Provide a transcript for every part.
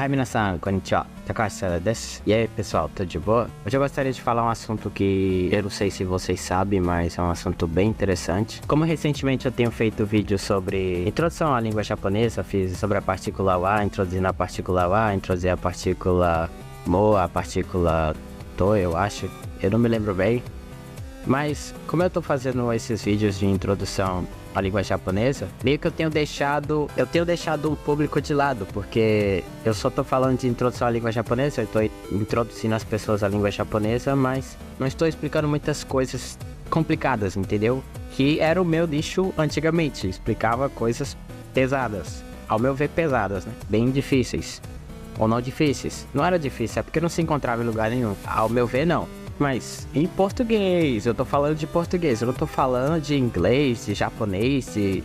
Hi, minasan, konnichiwa. Takashi desu. E aí, pessoal, tudo de boa? Hoje eu gostaria de falar um assunto que eu não sei se vocês sabem, mas é um assunto bem interessante. Como recentemente eu tenho feito vídeo sobre introdução à língua japonesa, fiz sobre a partícula wa, introduzindo a partícula wa, introduzir a partícula mo, a partícula to, eu acho. Eu não me lembro bem. Mas, como eu tô fazendo esses vídeos de introdução à língua japonesa, meio que eu tenho deixado um público de lado, porque eu só tô falando de introdução à língua japonesa, eu tô introduzindo as pessoas à língua japonesa, mas não estou explicando muitas coisas complicadas, entendeu? Que era o meu nicho antigamente, explicava coisas pesadas, ao meu ver pesadas, né? Bem difíceis, ou não difíceis. Não era difícil, é porque não se encontrava em lugar nenhum, ao meu ver não. Mas em português, eu tô falando de português, eu não tô falando de inglês, de japonês, de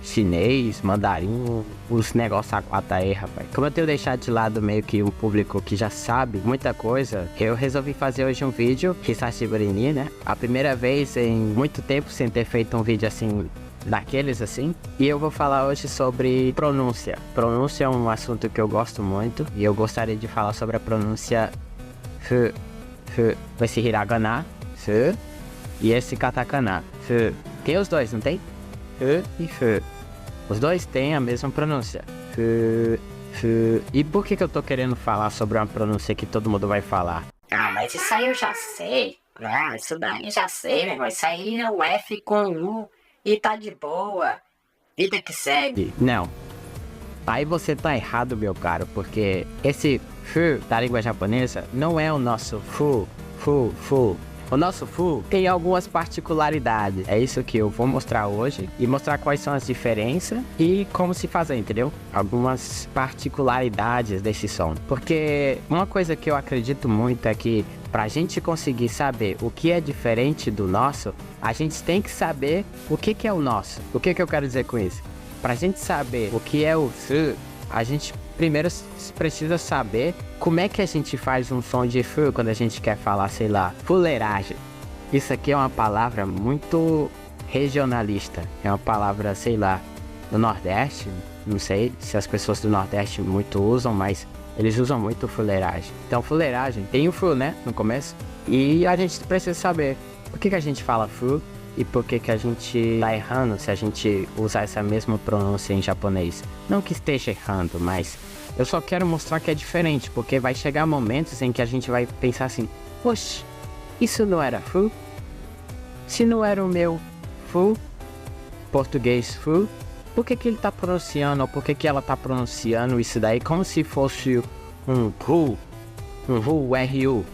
chinês, mandarim, os negócios a quatro aí, rapaz. Como eu tenho deixado de lado meio que um público que já sabe muita coisa, eu resolvi fazer hoje um vídeo, Hisashiburi, né? A primeira vez em muito tempo sem ter feito um vídeo assim, daqueles assim. E eu vou falar hoje sobre pronúncia. Pronúncia é um assunto que eu gosto muito, e eu gostaria de falar sobre a pronúncia F. Esse hiragana, F, e esse katakana, F. Tem os dois, não tem? F e F. Os dois têm a mesma pronúncia. F, F. E por que eu tô querendo falar sobre uma pronúncia que todo mundo vai falar? Ah, mas isso aí eu já sei. Ah, isso daí eu já sei, meu irmão. Isso aí é o F com U e tá de boa. Vida que segue. Não. Aí você tá errado, meu caro, porque esse Fu da língua japonesa não é o nosso Fu. O nosso Fu tem algumas particularidades. É isso que eu vou mostrar hoje e mostrar quais são as diferenças e como se fazer, entendeu? Algumas particularidades desse som. Porque uma coisa que eu acredito muito é que pra gente conseguir saber o que é diferente do nosso, a gente tem que saber o que é o nosso. O que eu quero dizer com isso? Pra gente saber o que é o Fu, a gente primeiro precisa saber como é que a gente faz um som de Fu quando a gente quer falar, sei lá, fuleiragem. Isso aqui é uma palavra muito regionalista. É uma palavra, sei lá, do Nordeste. Não sei se as pessoas do Nordeste muito usam, mas eles usam muito fuleiragem. Então, fuleiragem tem o Fu, né, no começo. E a gente precisa saber por que a gente fala Fu. E por que a gente tá errando se a gente usar essa mesma pronúncia em japonês? Não que esteja errando, mas eu só quero mostrar que é diferente, porque vai chegar momentos em que a gente vai pensar assim: poxa, isso não era Fu? Se não era o meu Fu, português Fu, por que ele tá pronunciando, ou por que ela tá pronunciando isso daí como se fosse um Ru, R-U,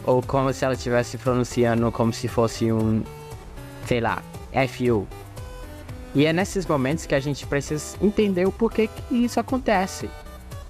ou como se ela estivesse pronunciando como se fosse um, sei lá, FU. E é nesses momentos que a gente precisa entender o porquê que isso acontece.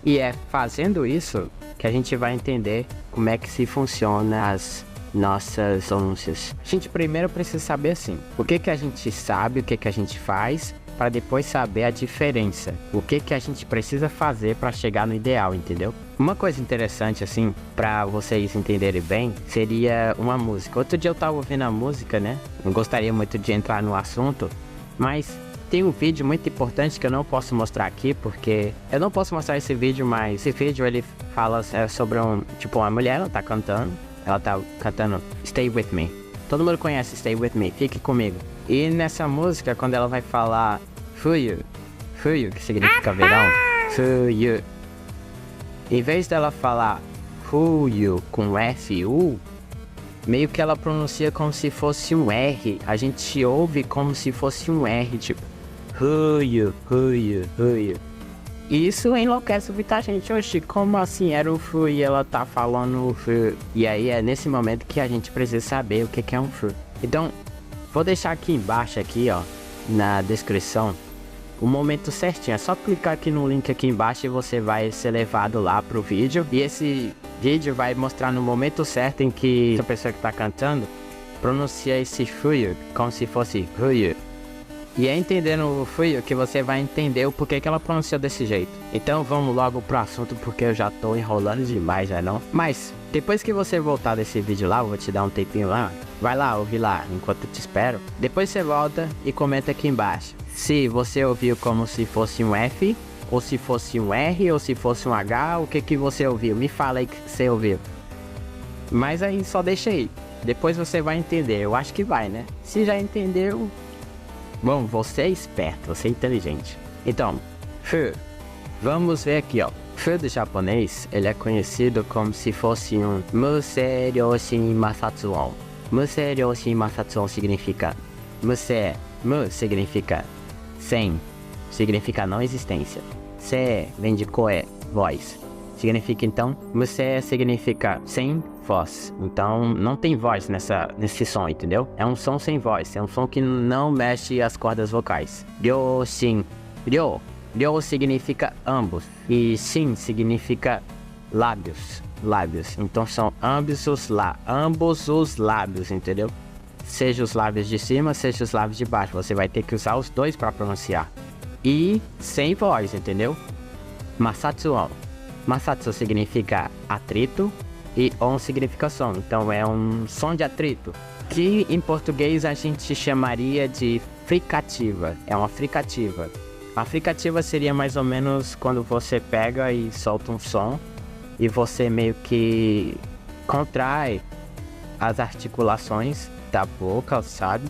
E é fazendo isso que a gente vai entender como é que se funciona as nossas pronúncias. A gente primeiro precisa saber assim, o que a gente sabe, o que a gente faz, para depois saber a diferença. O que a gente precisa fazer para chegar no ideal, entendeu? Uma coisa interessante assim, para vocês entenderem bem, seria uma música. Outro dia eu tava ouvindo a música, né? Não gostaria muito de entrar no assunto, mas tem um vídeo muito importante que eu não posso mostrar aqui, porque eu não posso mostrar esse vídeo, mas esse vídeo ele fala sobre uma mulher, ela tá cantando Stay With Me. Todo mundo conhece Stay With Me, fique comigo. E nessa música, quando ela vai falar Fuyu, que significa verão, Fuyu, em vez dela falar Fuyu com F-U, meio que ela pronuncia como se fosse um R. A gente ouve como se fosse um R, tipo Fuyu. E isso enlouquece muita gente. Oxi, como assim era o Fu e ela tá falando o Fu? E aí é nesse momento que a gente precisa saber o que é um Fu. Então, vou deixar aqui embaixo, aqui ó, na descrição, o momento certinho. É só clicar aqui no link aqui embaixo e você vai ser levado lá pro vídeo. E esse vídeo vai mostrar no momento certo em que a pessoa que tá cantando pronuncia esse Fuyu como se fosse Fuyu. E é entendendo o Fuyu que você vai entender o porquê que ela pronunciou desse jeito. Então vamos logo pro assunto, porque eu já tô enrolando demais, já não? Mas depois que você voltar desse vídeo lá, eu vou te dar um tempinho lá. Vai lá, ouve lá, enquanto eu te espero. Depois você volta e comenta aqui embaixo se você ouviu como se fosse um F ou se fosse um R, ou se fosse um H, o que que você ouviu? Me fala aí o que você ouviu. Mas aí só deixa aí, depois você vai entender, eu acho que vai, né? Se já entendeu, bom, você é esperto, você é inteligente. Então, fu, vamos ver aqui, ó. Fu do japonês, ele é conhecido como se fosse um Muse Ryoshin Masatsuon. Muse Ryoshin Masatsuon significa Muse, mu significa sem, significa não existência. Se vem de koe, voz. Significa então, Muse significa sem voz. Então não tem voz nesse som, entendeu? É um som sem voz, é um som que não mexe as cordas vocais. Ryoshin, ryo. Ryo significa ambos e shin significa lábios, lábios. Então são ambos os lábios, entendeu? Seja os lábios de cima, seja os lábios de baixo. Você vai ter que usar os dois para pronunciar. E sem voz, entendeu? Masatsuon. Masatsu significa atrito e on significa som. Então é um som de atrito, que em português a gente chamaria de fricativa. É uma fricativa. A fricativa seria mais ou menos quando você pega e solta um som e você meio que contrai as articulações da boca, sabe?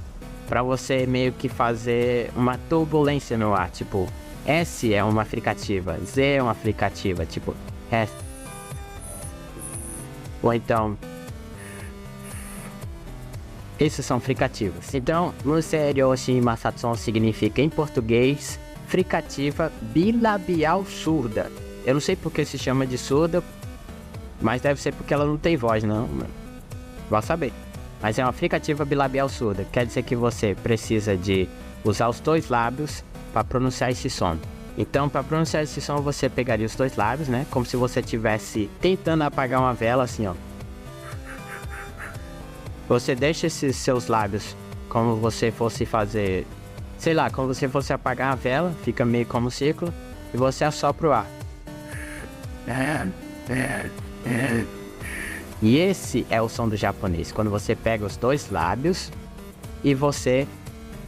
Pra você meio que fazer uma turbulência no ar, tipo, S é uma fricativa, Z é uma fricativa, tipo, S. Ou então, esses são fricativos. Então, Muse Ryoshin Masatsuon significa em português fricativa bilabial surda. Eu não sei porque se chama de surda, mas deve ser porque ela não tem voz, não. Vai saber. Mas é uma fricativa bilabial surda. Quer dizer que você precisa de usar os dois lábios para pronunciar esse som. Então, para pronunciar esse som, você pegaria os dois lábios, né? Como se você estivesse tentando apagar uma vela, assim, ó. Você deixa esses seus lábios como você fosse fazer... Sei lá, como você fosse apagar a vela, fica meio como um círculo, e você assopra o ar. E esse é o som do japonês, quando você pega os dois lábios e você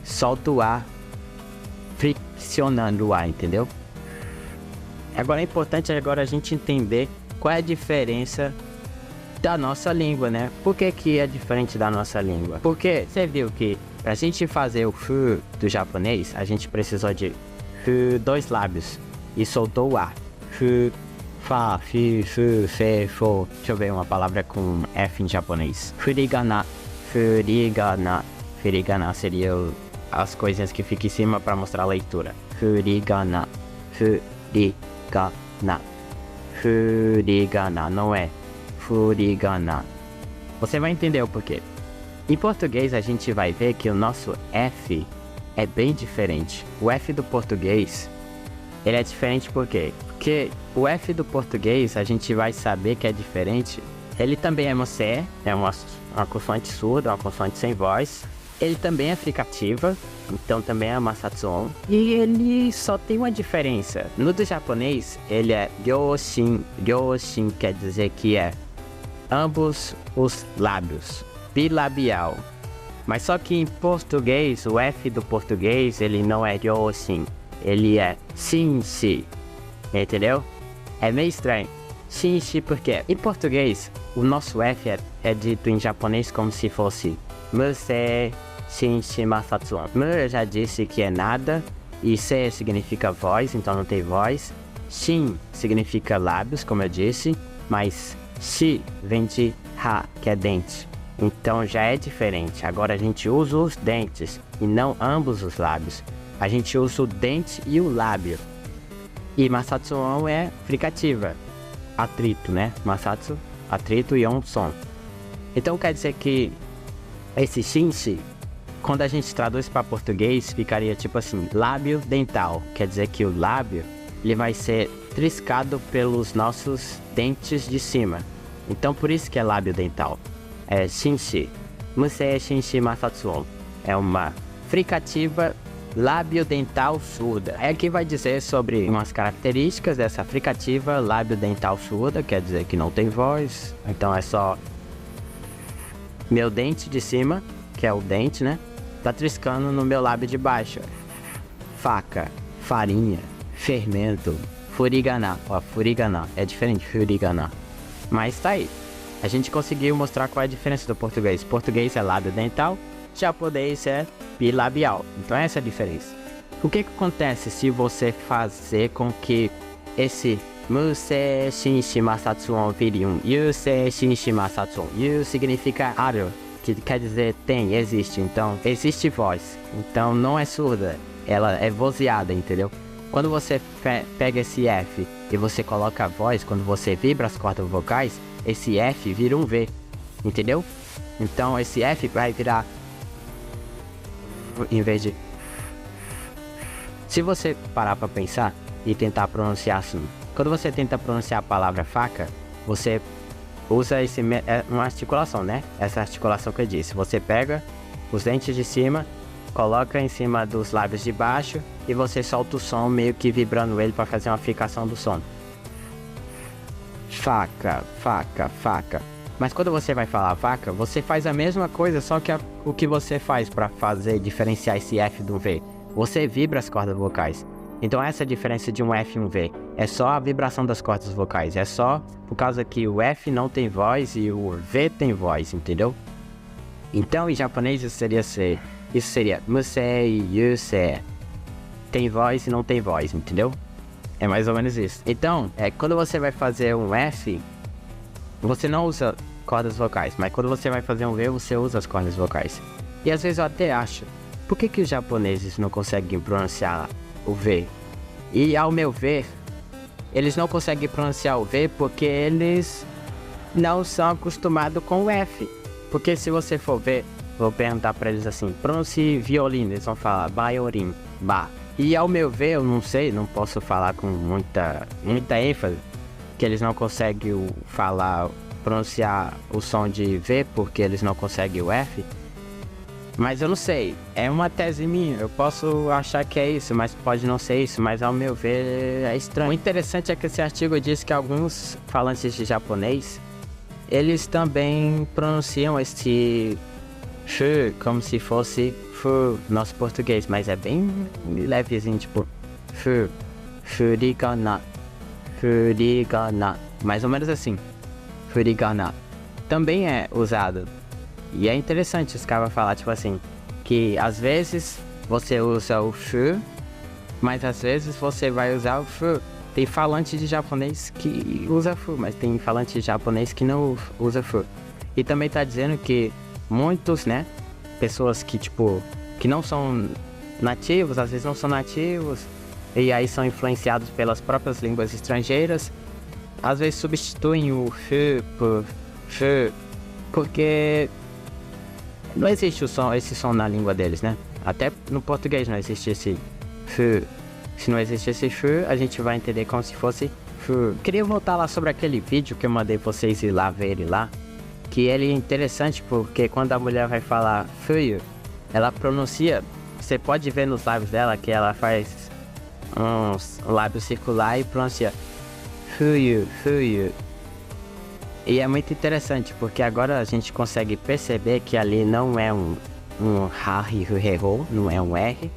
solta o ar, friccionando o ar, entendeu? Agora é importante a gente entender qual é a diferença da nossa língua, né? Por que que é diferente da nossa língua? Porque você viu que pra gente fazer o fu do japonês, a gente precisou de fu, dois lábios, e soltou o ar. Fu, fa, fi, fu, fe, fo. Deixa eu ver uma palavra com F em japonês. Furigana. Furigana. Furigana seria as coisinhas que ficam em cima para mostrar a leitura. Furigana. Furigana. Furigana. Não é furigana. Você vai entender o porquê. Em português a gente vai ver que o nosso F é bem diferente. O F do português, ele é diferente por quê? Porque o F do português a gente vai saber que é diferente. Ele também é mocé, é uma consoante surda, uma consoante sem voz. Ele também é fricativa, então também é masatsuon. E ele só tem uma diferença. No do japonês, ele é ryoshin. Ryoshin quer dizer que é ambos os lábios. Bilabial. Mas só que em português, o F do português, ele não é ryoshin, ele é shinshi. Entendeu? É meio estranho. Shinshi porque em português, o nosso F é dito em japonês como se fosse Muse Shinshi Masatsuon. Mu eu já disse que é nada, e se significa voz, então não tem voz. Shin significa lábios, como eu disse, mas shi vem de ha, que é dente. Então já é diferente. Agora a gente usa os dentes e não ambos os lábios. A gente usa o dente e o lábio. E masatsuon é fricativa. Atrito, né? Masatsu, atrito e on, som. Então quer dizer que esse shinshi, quando a gente traduz para português, ficaria tipo assim, lábio dental. Quer dizer que o lábio, ele vai ser triscado pelos nossos dentes de cima. Então por isso que é lábio dental. É shinshi. Muse shinshi masatsuon. É uma fricativa lábio-dental surda. Aqui vai dizer sobre umas características dessa fricativa lábio-dental surda, quer dizer que não tem voz. Então é só meu dente de cima, que é o dente, né? Tá triscando no meu lábio de baixo. Faca, farinha, fermento. Furigana, ó, furigana. É diferente, furigana. Mas tá aí. A gente conseguiu mostrar qual é a diferença do português. Português é lábio dental, japonês é bilabial. Então essa é a diferença. O que acontece se você fazer com que esse Muse Shinshima Satsuon vire um Yuse Shinshima Satsuon? Yu significa aru, que quer dizer tem, existe. Então, existe voz. Então não é surda, ela é vozeada, entendeu? Quando você pega esse F e você coloca a voz, quando você vibra as cordas vocais, esse F vira um V, entendeu? Então esse F vai virar, em vez de... Se você parar pra pensar e tentar pronunciar assim, quando você tenta pronunciar a palavra faca, você usa uma articulação, né? Essa articulação que eu disse. Você pega os dentes de cima, coloca em cima dos lábios de baixo e você solta o som meio que vibrando ele para fazer uma fixação do som. Faca, faca, faca. Mas quando você vai falar faca, você faz a mesma coisa, só que o que você faz para fazer diferenciar esse F do V? Você vibra as cordas vocais. Então essa é a diferença de um F e um V. É só a vibração das cordas vocais. É só por causa que o F não tem voz e o V tem voz, entendeu? Então em japonês isso seria musei, yusei. Tem voz e não tem voz, entendeu? É mais ou menos isso. Então, quando você vai fazer um F, você não usa cordas vocais. Mas quando você vai fazer um V, você usa as cordas vocais. E às vezes eu até acho, por que os japoneses não conseguem pronunciar o V? E ao meu ver, eles não conseguem pronunciar o V porque eles não são acostumados com o F. Porque se você for ver, vou perguntar pra eles assim, pronuncie violino, eles vão falar violin, ba. E ao meu ver, eu não sei, não posso falar com muita ênfase, que eles não conseguem pronunciar o som de V porque eles não conseguem o F. Mas eu não sei, é uma tese minha, eu posso achar que é isso, mas pode não ser isso, mas ao meu ver é estranho. O interessante é que esse artigo diz que alguns falantes de japonês, eles também pronunciam este fu como se fosse fu nosso português, mas é bem levezinho, tipo fu, furigana, furigana, mais ou menos assim, furigana. Também é usado. E é interessante os caras falar, tipo assim, que às vezes você usa o fu, mas às vezes você vai usar o fu. Tem falante de japonês que usa fu, mas tem falante de japonês que não usa fu. E também tá dizendo que muitos, né, pessoas que, tipo, que não são nativos, às vezes não são nativos, e aí são influenciados pelas próprias línguas estrangeiras, às vezes substituem o fu por fu, porque não existe esse som na língua deles, né? Até no português não existe esse fu. Se não existe esse fu, a gente vai entender como se fosse fu. Queria voltar lá sobre aquele vídeo que eu mandei vocês ir lá ver ele lá. Que ele é interessante porque quando a mulher vai falar fuyu, ela pronuncia. Você pode ver nos lábios dela que ela faz um lábio circular e pronuncia fuyu, fuyu. E é muito interessante, porque agora a gente consegue perceber que ali não é um ha-hi-hu-he-ho, não é um R.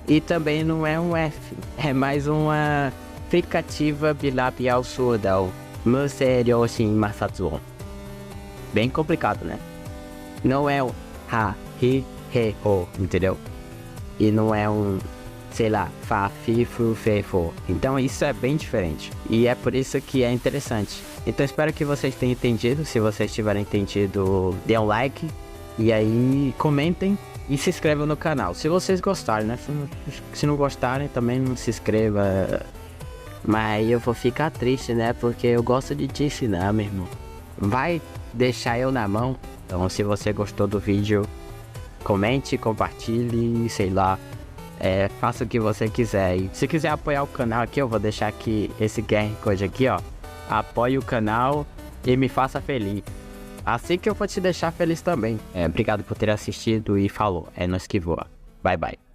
E também não é um F, é mais uma fricativa bilabial surda, o Museryoshin Masatsuon. Bem complicado, né? Não é um ha-hi-he-ho, entendeu? E não é um, sei lá, fa-fi-fu-fe-fo. Então isso é bem diferente. E é por isso que é interessante. Então espero que vocês tenham entendido. Se vocês tiverem entendido, dê um like. E aí comentem e se inscrevam no canal. Se vocês gostarem, né? Se não gostarem, também não se inscreva. Mas eu vou ficar triste, né? Porque eu gosto de te ensinar, meu irmão. Vai deixar eu na mão. Então se você gostou do vídeo, comente, compartilhe, sei lá. Faça o que você quiser. E se quiser apoiar o canal aqui, eu vou deixar aqui esse QR Code aqui, ó. Apoie o canal e me faça feliz. Assim que eu vou te deixar feliz também. Obrigado por ter assistido e falou. É nóis que voa. Bye, bye.